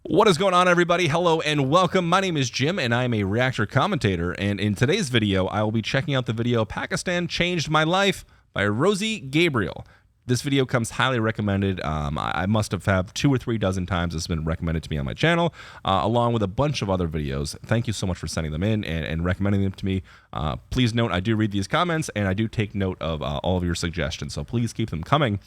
What is going on, everybody? Hello and welcome. My name is Jim and I am a reactor commentator, and in today's video I will be checking out the video Pakistan Changed My Life by Rosie Gabrielle. This video comes highly recommended. I must have had 2 or 3 dozen times it's been recommended to me on my channel, along with a bunch of other videos. Thank you so much for sending them in and recommending them to me. Please note I do read these comments and I do take note of all of your suggestions, so please keep them coming.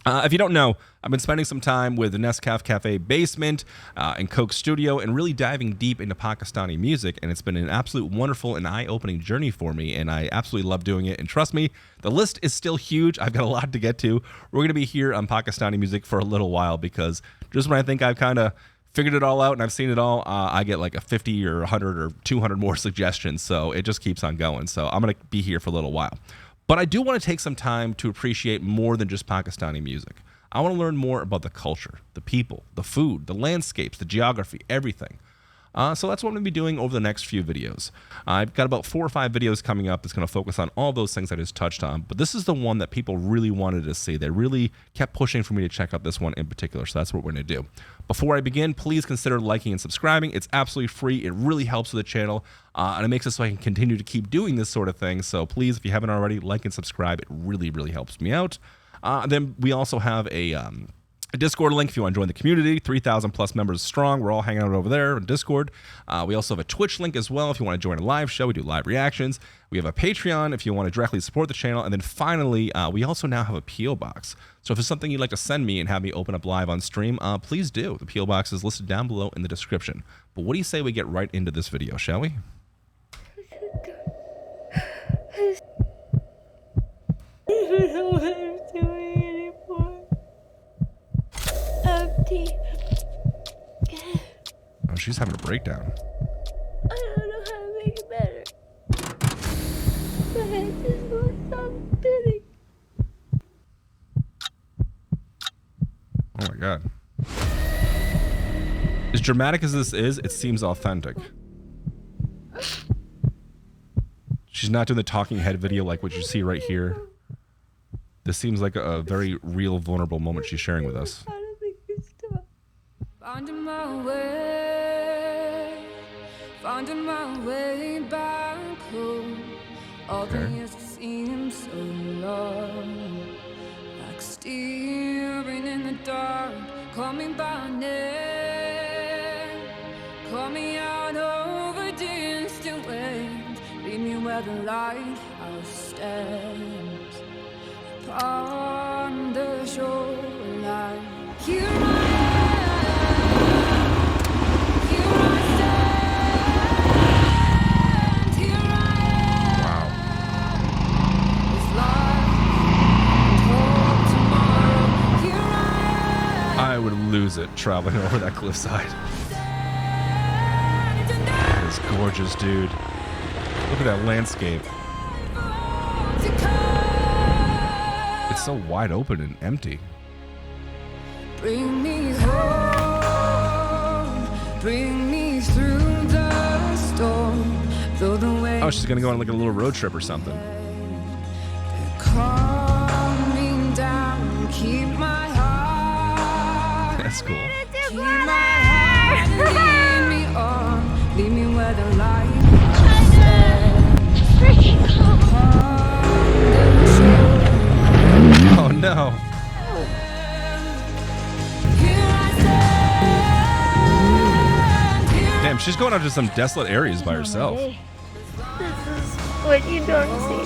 If you don't know, I've been spending some time with the Nescaf Cafe Basement and Coke Studio and really diving deep into Pakistani music, and it's been an absolute wonderful and eye-opening journey for me, and I absolutely love doing it. And trust me, the list is still huge. I've got a lot to get to. We're going to be here on Pakistani music for a little while because just when I think I've kind of figured it all out and I've seen it all, I get like a 50 or 100 or 200 more suggestions, so it just keeps on going. So I'm going to be here for a little while. But I do want to take some time to appreciate more than just Pakistani music. I want to learn more about the culture, the people, the food, the landscapes, the geography, everything. So that's what I'm going to be doing over the next few videos. I've got about 4 or 5 videos coming up that's going to focus on all those things I just touched on, but this is the one that people really wanted to see. They really kept pushing for me to check out this one in particular, so that's what we're going to do. Before I begin, please consider liking and subscribing. It's absolutely free. It really helps with the channel, and it makes it so I can continue to keep doing this sort of thing. So please, if you haven't already, like and subscribe. It really, really helps me out. Then we also have a Discord link if you want to join the community. 3,000 plus members strong. We're all hanging out over there on Discord. We also have a Twitch link as well if you want to join a live show. We do live reactions. We have a Patreon if you want to directly support the channel. And then finally, we also now have a P.O. Box. So if there's something you'd like to send me and have me open up live on stream, please do. The P.O. Box is listed down below in the description. But what do you say we get right into this video, shall we? Oh, she's having a breakdown. I don't know how to make it better. My head just won't stop spinning. Oh my god. As dramatic as this is, it seems authentic. She's not doing the talking head video like what you see right here. This seems like a very real, vulnerable moment she's sharing with us. Finding my way back home. All the years seem so long, like steering in the dark. Call me by name, call me out over distant waves. Leave me where the lighthouse stands upon the shoreline. Here I I would lose it traveling over that cliffside. That is gorgeous, dude. Look at that landscape. It's so wide open and empty. Bring me home, bring me through the storm. Oh, she's gonna go on like a little road trip or something. Calm me down, keep my heart. That's cool. Keep my heart and lead me on, lead me where the light stands. Oh no. Damn, she's going out to some desolate areas by herself. This is what you don't see.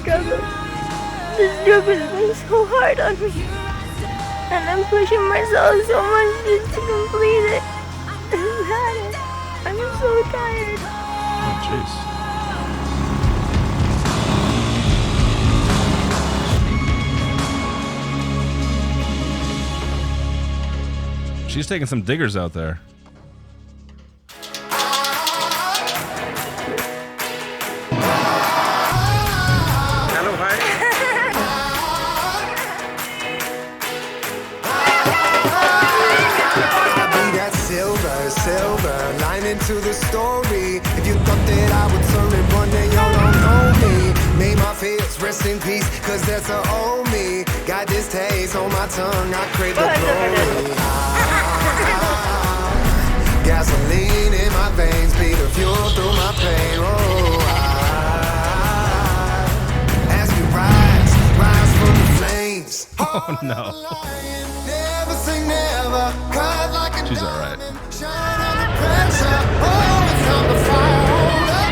The struggle has been so hard on me. And I'm pushing myself so much just to complete it. I've had it. I'm so tired. Oh, jeez. She's taking some diggers out there. Hello, hi. I'll be that silver lining to the story. If you thought that I would turn it one day, you don't know me. May my fears rest in peace, cause that's a old me. Got this taste on my tongue, I crave the glory. Oh no. Never say never. Cut like a She's all right. diamond, shine under pressure. Oh, it's time to fire. Hold up.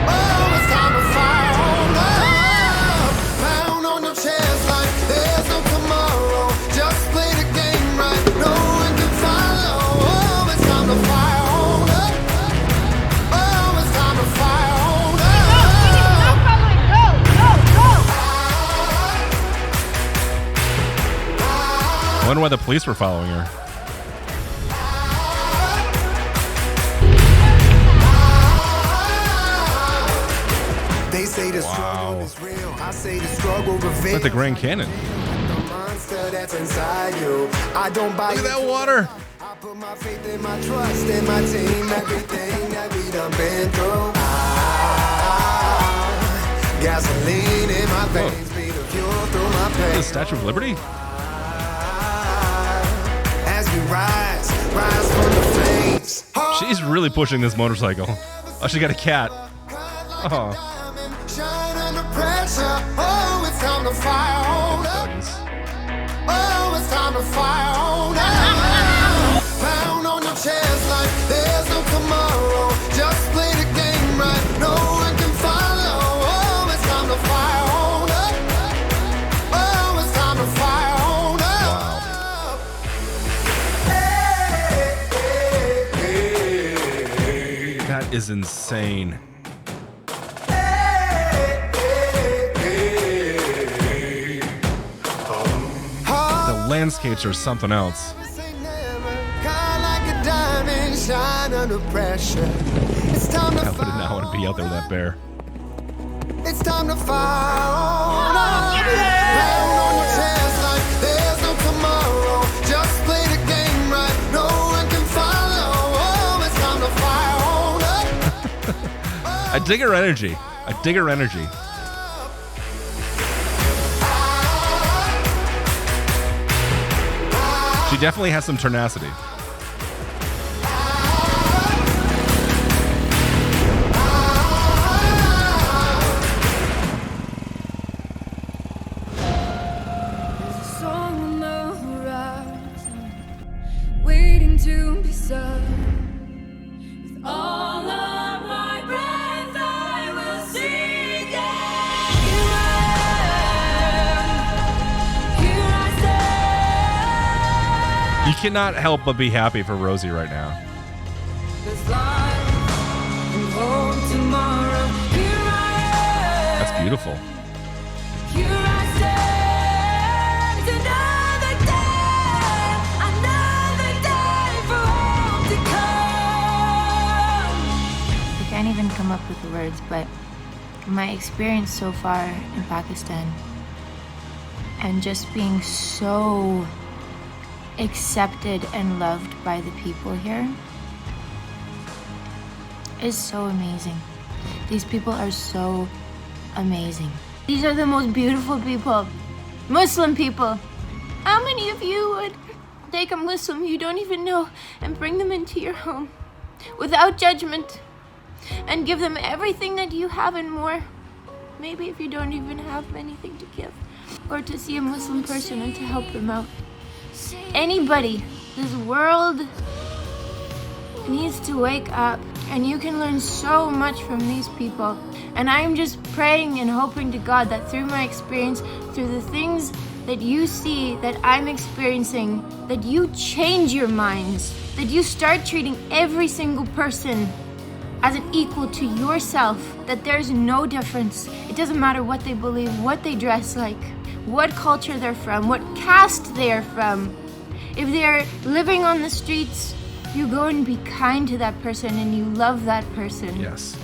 Oh, it's time to fire. Hold up. Pound on your chest like there's no tomorrow. Just play the game right. No one can follow. Oh, it's time to fire. Hold up. Oh, it's time to fire. Hold up. I wonder why the police were following her. They say the struggle is real. I say the struggle reveals. It's like the Grand Canyon. The monster that's inside you. I don't buy Look at that water. I put my faith and my trust in my team. Everything that we done been through. Gasoline in my veins, be the fuel through my pain. The Statue of Liberty? As we rise from the flames. She's really pushing this motorcycle. Oh, she got a cat. Oh. Shine under pressure. Oh, it's time to fire. Hold up. Doggies. Oh, it's time to fire. Hold up. Pound on your chest like there's no tomorrow. Just play the game right. No one can follow. Oh, it's time to fire. Hold up. Oh, it's time to fire. Hold up. That is insane. The landscapes are something else. Shine under pressure. It's time to I would not want to be out there with that bear. It's time to fire. Pound on your chest like there's no tomorrow. Just play the game right. No one can follow. Oh, it's time to fire. Hold up. I dig her energy. I dig her energy. She definitely has some tenacity. Song on the horizon, waiting to be sung. With all of my breath, I will sing it. Here I am, here I stand. You cannot help but be happy for Rosie right now. There's life and hope tomorrow. Here I am. That's beautiful. Here I stand, another day for hope to come. I can't even come up with the words, but my experience so far in Pakistan and just being so accepted and loved by the people here is so amazing. These people are so amazing. These are the most beautiful people. Muslim people. How many of you would take a Muslim you don't even know and bring them into your home without judgment and give them everything that you have and more? Maybe if you don't even have anything to give, or to see a Muslim person and to help them out. Anybody, this world needs to wake up, and you can learn so much from these people. And I'm just praying and hoping to God that through my experience, through the things that you see that I'm experiencing, that you change your minds, that you start treating every single person as an equal to yourself, that there's no difference. It doesn't matter what they believe, what they dress like, what culture they're from, what caste they're from. If they're living on the streets, you go and be kind to that person and you love that person. Yes.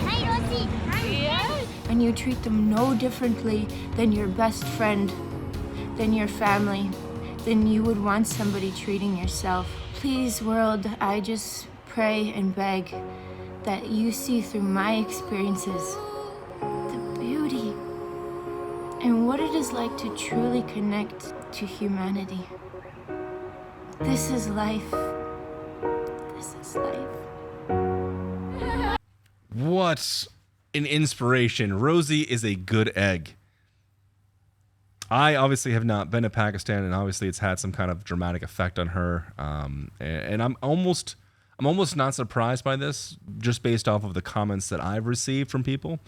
Hi, Rosie. Hi. And you treat them no differently than your best friend, than your family, than you would want somebody treating yourself. Please, world, I just pray and beg that you see through my experiences the beauty and what it is like to truly connect to humanity. This is life. This is life. What an inspiration. Rosie is a good egg. I obviously have not been to Pakistan, and obviously it's had some kind of dramatic effect on her. And I'm almost not surprised by this, just based off of the comments that I've received from people.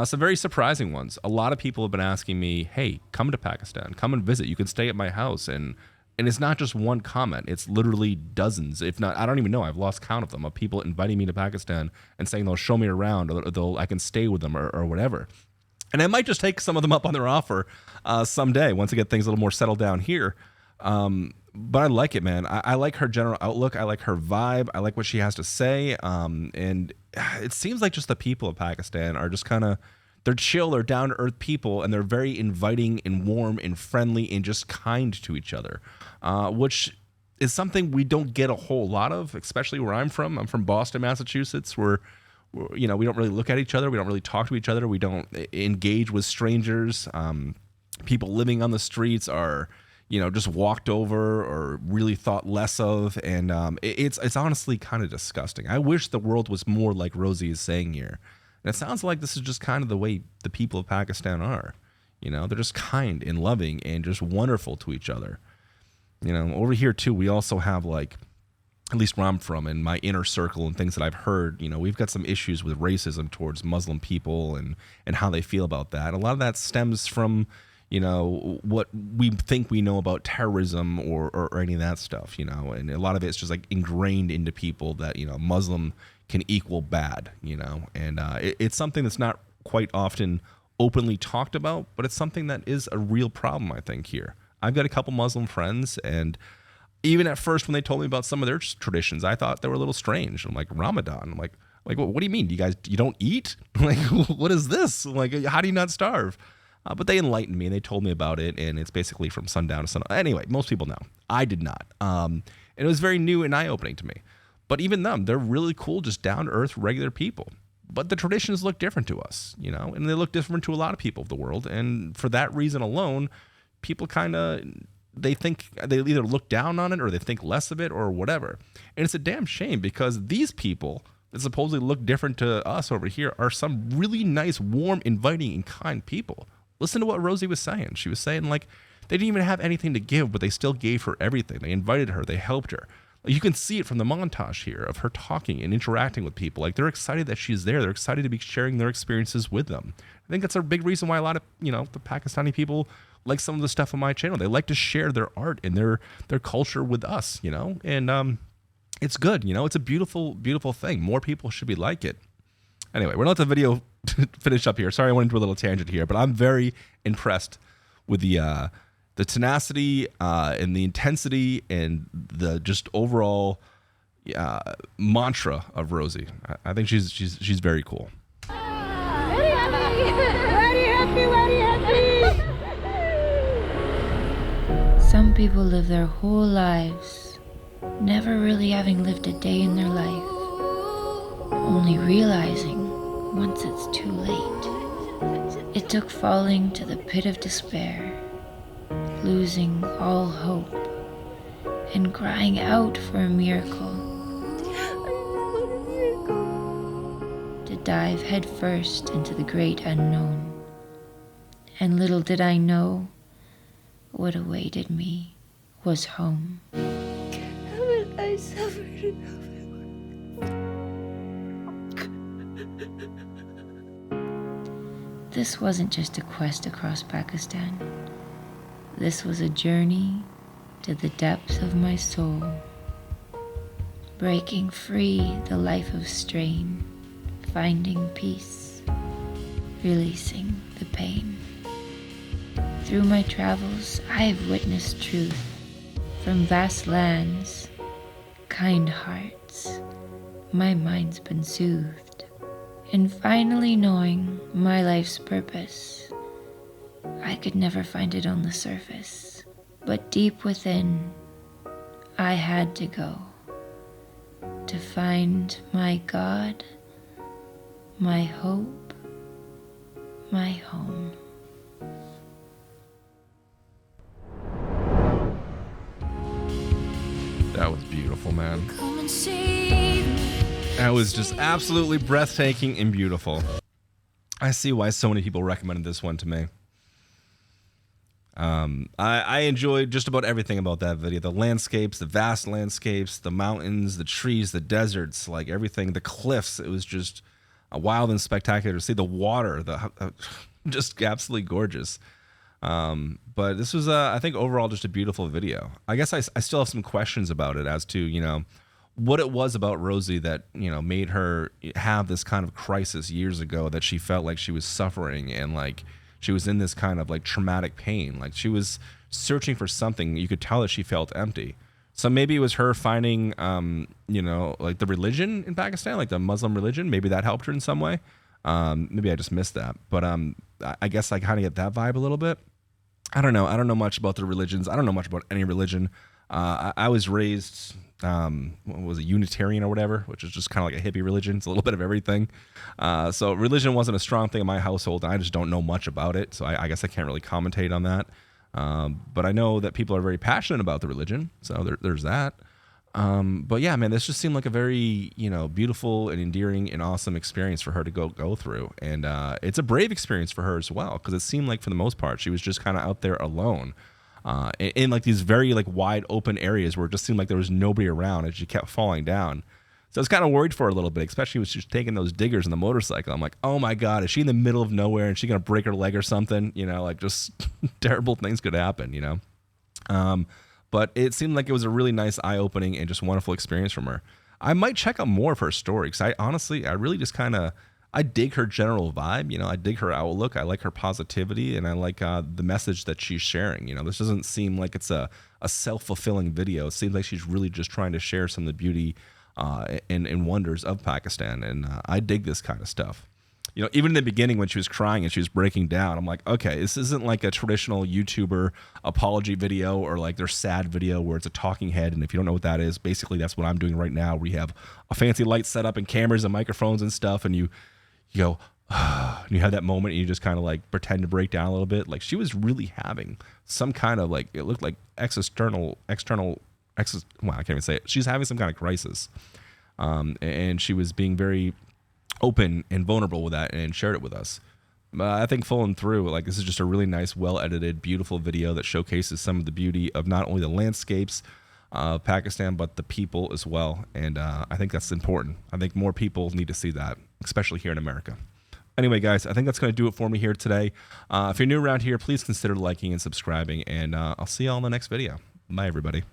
Some very surprising ones. A lot of people have been asking me, "Hey, come to Pakistan, come and visit. You can stay at my house." And it's not just one comment; it's literally dozens, if not, I don't even know. I've lost count of them, of people inviting me to Pakistan and saying they'll show me around, or I can stay with them, or whatever. And I might just take some of them up on their offer someday once I get things a little more settled down here. But I like it, man. I like her general outlook. I like her vibe. I like what she has to say. And it seems like just the people of Pakistan are just kind of, they're chill, they're down-to-earth people, and they're very inviting and warm and friendly and just kind to each other, which is something we don't get a whole lot of, especially where I'm from. I'm from Boston, Massachusetts, where we don't really look at each other. We don't really talk to each other. We don't engage with strangers. People living on the streets are, just walked over or really thought less of. And it's honestly kind of disgusting. I wish the world was more like Rosie is saying here. And it sounds like this is just kind of the way the people of Pakistan are. They're just kind and loving and just wonderful to each other. Over here too, we also have, like, at least where I'm from, in my inner circle and things that I've heard, we've got some issues with racism towards Muslim people and how they feel about that. A lot of that stems from, what we think we know about terrorism or any of that stuff, and a lot of it's just like ingrained into people that, Muslim can equal bad, and it's something that's not quite often openly talked about, but it's something that is a real problem, I think, here. I've got a couple Muslim friends, and even at first when they told me about some of their traditions, I thought they were a little strange. I'm like, Ramadan? I'm like, what do you mean? You don't eat? Like, what is this? Like, how do you not starve? But they enlightened me and they told me about it, and it's basically from sundown to sundown. Anyway, most people know. I did not. And it was very new and eye-opening to me. But even them, they're really cool, just down-to-earth, regular people. But the traditions look different to us, and they look different to a lot of people of the world. And for that reason alone, people kind of, they think they either look down on it or they think less of it or whatever. And it's a damn shame, because these people that supposedly look different to us over here are some really nice, warm, inviting, and kind people. Listen to what Rosie was saying. She was saying, like, they didn't even have anything to give, but they still gave her everything. They invited her. They helped her. You can see it from the montage here of her talking and interacting with people. Like, they're excited that she's there. They're excited to be sharing their experiences with them. I think that's a big reason why a lot of, the Pakistani people like some of the stuff on my channel. They like to share their art and their culture with us, and it's good. It's a beautiful, beautiful thing. More people should be like it. Anyway, we're going to let the video finish up here. Sorry, I went into a little tangent here, but I'm very impressed with the tenacity and the intensity and the just overall mantra of Rosie. I think she's very cool. Some people live their whole lives never really having lived a day in their life, only realizing once it's too late. It took falling to the pit of despair, losing all hope, and crying out for a miracle, to dive headfirst into the great unknown. And little did I know, what awaited me was home. Haven't I suffered enough? This wasn't just a quest across Pakistan. This was a journey to the depths of my soul, breaking free the life of strain, finding peace, releasing the pain. Through my travels, I have witnessed truth from vast lands, kind hearts. My mind's been soothed. And finally knowing my life's purpose, I could never find it on the surface. But deep within, I had to go to find my God, my hope, my home. That was beautiful, man. Come and see me. That was just absolutely breathtaking and beautiful. I see why so many people recommended this one to me. I enjoyed just about everything about that video. The landscapes, the vast landscapes, the mountains, the trees, the deserts, like everything, the cliffs. It was just wild and spectacular to see. The water, just absolutely gorgeous. But this was, I think, overall just a beautiful video. I guess I still have some questions about it as to, you know, what it was about Rosie that, you know, made her have this kind of crisis years ago, that she felt like she was suffering and like she was in this kind of like traumatic pain. Like she was searching for something. You could tell that she felt empty. So maybe it was her finding, you know, like the religion in Pakistan, like the Muslim religion. Maybe that helped her in some way. Maybe I just missed that. But I guess I kind of get that vibe a little bit. I don't know. I don't know much about the religions. I don't know much about any religion. I was raised, what was it, Unitarian or whatever, which is just kind of like a hippie religion. It's a little bit of everything. So religion wasn't a strong thing in my household, and I just don't know much about it. So I guess I can't really commentate on that. But I know that people are very passionate about the religion. So there's that. But yeah, man, this just seemed like a very, you know, beautiful and endearing and awesome experience for her to go through. And it's a brave experience for her as well, because it seemed like for the most part, she was just kind of out there alone. In like these very like wide open areas where it just seemed like there was nobody around, and she kept falling down. So I was kind of worried for her a little bit, especially when she was taking those diggers on the motorcycle. I'm like, oh my God, is she in the middle of nowhere and she gonna break her leg or something? You know, like just terrible things could happen, you know? But it seemed like it was a really nice, eye-opening and just wonderful experience from her. I might check out more of her story, because I really just kind of, I dig her general vibe. You know, I dig her outlook. I like her positivity, and I like the message that she's sharing. You know, this doesn't seem like it's a self-fulfilling video. It seems like she's really just trying to share some of the beauty and wonders of Pakistan, and I dig this kind of stuff. You know, even in the beginning when she was crying and she was breaking down, I'm like, okay, this isn't like a traditional YouTuber apology video or like their sad video where it's a talking head. And if you don't know what that is, basically that's what I'm doing right now. We have a fancy light set up and cameras and microphones and stuff, and you go, and you have that moment and you just kind of like pretend to break down a little bit. Like she was really having some kind of like, it looked like well, I can't even say it. She's having some kind of crisis. And she was being very open and vulnerable with that and shared it with us. I think flowing through, like this is just a really nice, well-edited, beautiful video that showcases some of the beauty of not only the landscapes of Pakistan, but the people as well. And I think that's important. I think more people need to see that, especially here in America. Anyway, guys, I think that's going to do it for me here today. If you're new around here, please consider liking and subscribing, and I'll see you all in the next video. Bye, everybody.